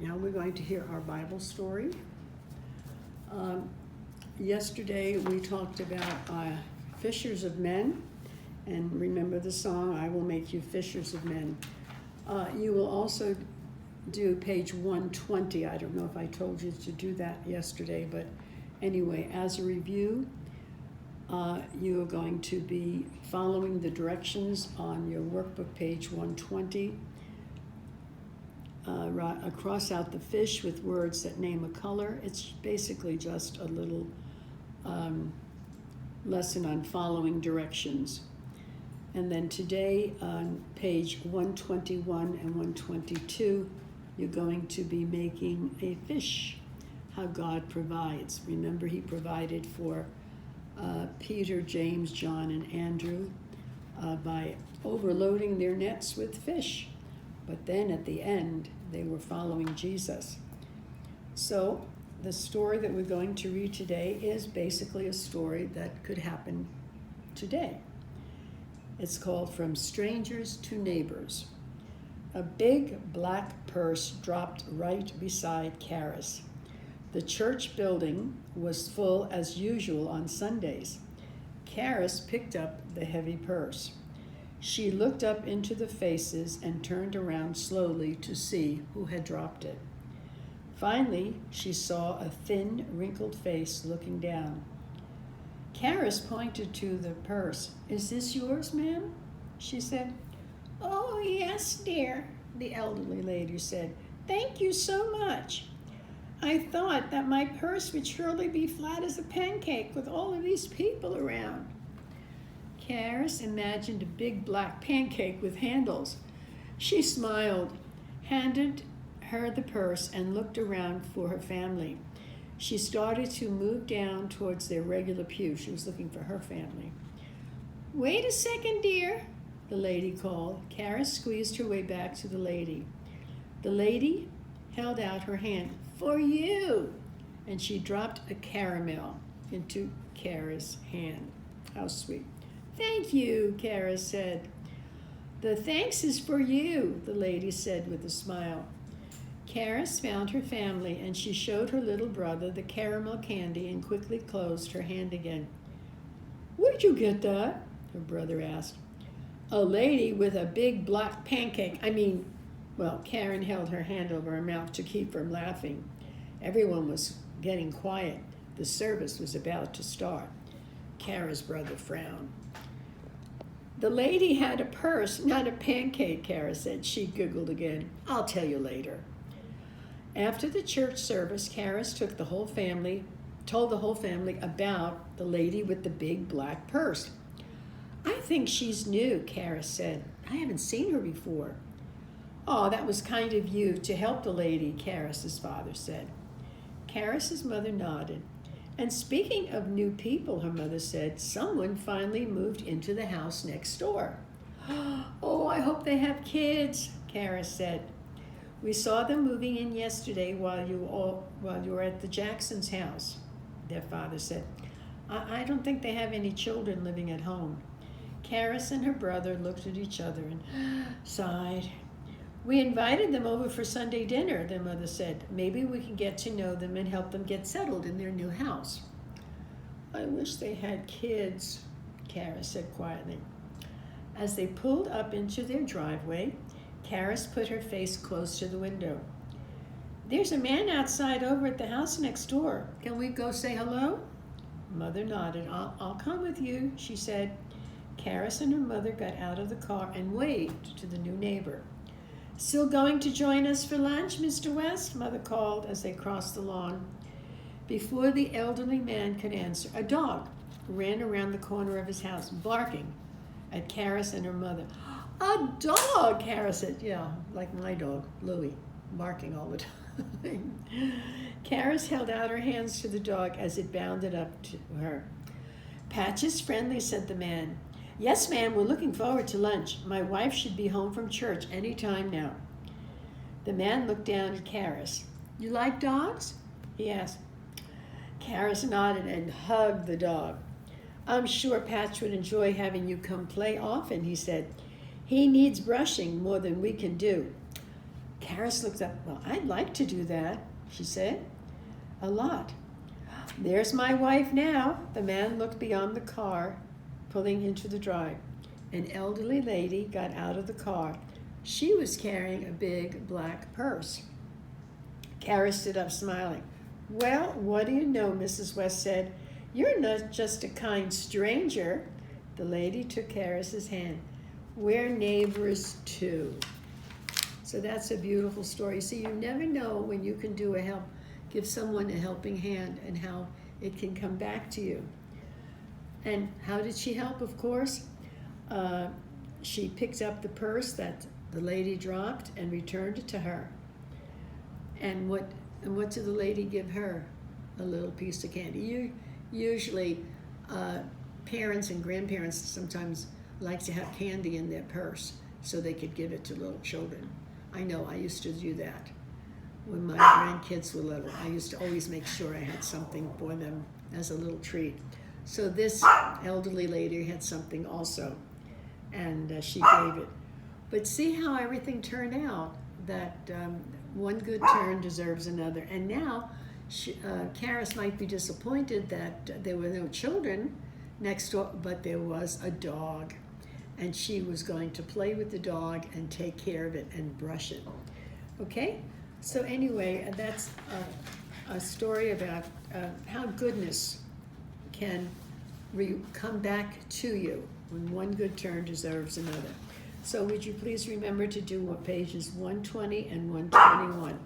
Now we're going to hear our Bible story. Yesterday we talked about fishers of men, and remember the song, I will make you fishers of men. You will also do page 120. I don't know if I told you to do that yesterday, but anyway, as a review, you are going to be following the directions on your workbook, page 120. Cross out the fish with words that name a color. It's basically just a little lesson on following directions. And then today on page 121 and 122, you're going to be making a fish, how God provides. Remember, he provided for Peter, James, John, and Andrew by overloading their nets with fish. But then at the end, they were following Jesus. So the story that we're going to read today is basically a story that could happen today. It's called From Strangers to Neighbors. A big black purse dropped right beside Karis. The church building was full as usual on Sundays. Karis picked up the heavy purse. She looked up into the faces and turned around slowly to see who had dropped it. Finally, she saw a thin, wrinkled face looking down. Karis pointed to the purse. "Is this yours, ma'am?" she said. "Oh, yes, dear," the elderly lady said. "Thank you so much. I thought that my purse would surely be flat as a pancake with all of these people around." Karis imagined a big black pancake with handles. She smiled, handed her the purse, and looked around for her family. She started to move down towards their regular pew. She was looking for her family. "Wait a second, dear," the lady called. Karis squeezed her way back to the lady. The lady held out her hand. "For you!" And she dropped a caramel into Karis' hand. How sweet. "Thank you," Karis said. "The thanks is for you," the lady said with a smile. Karis found her family, and she showed her little brother the caramel candy and quickly closed her hand again. "Where'd you get that?" her brother asked. "A lady with a big black pancake. Karen held her hand over her mouth to keep from laughing. Everyone was getting quiet. The service was about to start. Kara's brother frowned. "The lady had a purse, not a pancake," Kara said. She giggled again. "I'll tell you later." After the church service, Karis told the whole family about the lady with the big black purse. "I think she's new," Karis said. "I haven't seen her before." "Oh, that was kind of you to help the lady," Karis' father said. Karis' mother nodded. "And speaking of new people," her mother said, "someone finally moved into the house next door." "Oh, I hope they have kids," Karis said. "We saw them moving in yesterday while you were at the Jacksons' house," their father said. I don't think they have any children living at home." Karis and her brother looked at each other and sighed. "We invited them over for Sunday dinner," their mother said. "Maybe we can get to know them and help them get settled in their new house." "I wish they had kids," Karis said quietly. As they pulled up into their driveway, Karis put her face close to the window. "There's a man outside over at the house next door. Can we go say hello?" Mother nodded. I'll come with you," she said. Karis and her mother got out of the car and waved to the new neighbor. "Still going to join us for lunch, Mr. West?" Mother called as they crossed the lawn. Before the elderly man could answer, a dog ran around the corner of his house, barking at Karis and her mother. "A dog!" Karis said. "Yeah, like my dog, Louie, barking all the time." Karis held out her hands to the dog as it bounded up to her. "Patch is friendly," said the man. "Yes, ma'am, we're looking forward to lunch. My wife should be home from church any time now." The man looked down at Karis. "You like dogs?" he asked. Karis nodded and hugged the dog. "I'm sure Patch would enjoy having you come play often," he said. "He needs brushing more than we can do." Karis looked up. Well, I'd like to do that, she said. A lot. There's my wife now. The man looked beyond the car, pulling into the drive. An elderly lady got out of the car. She was carrying a big black purse. Karis stood up smiling. Well, what do you know, Mrs. West said. You're not just a kind stranger. The lady took Karis's hand. We're neighbors too. So that's a beautiful story. See, you never know when you can give someone a helping hand and how it can come back to you. And how did she help? Of course, she picked up the purse that the lady dropped and returned it to her. And what did the lady give her? A little piece of candy. Usually, parents and grandparents sometimes like to have candy in their purse so they could give it to little children. I know I used to do that. When my grandkids were little, I used to always make sure I had something for them as a little treat. So this elderly lady had something also, and she gave it. But see how everything turned out, that one good turn deserves another. And now, Karis might be disappointed that there were no children next door, but there was a dog. And she was going to play with the dog and take care of it and brush it. Okay? So anyway, that's a story about how goodness can come back to you when one good turn deserves another. So would you please remember to do pages 120 and 121.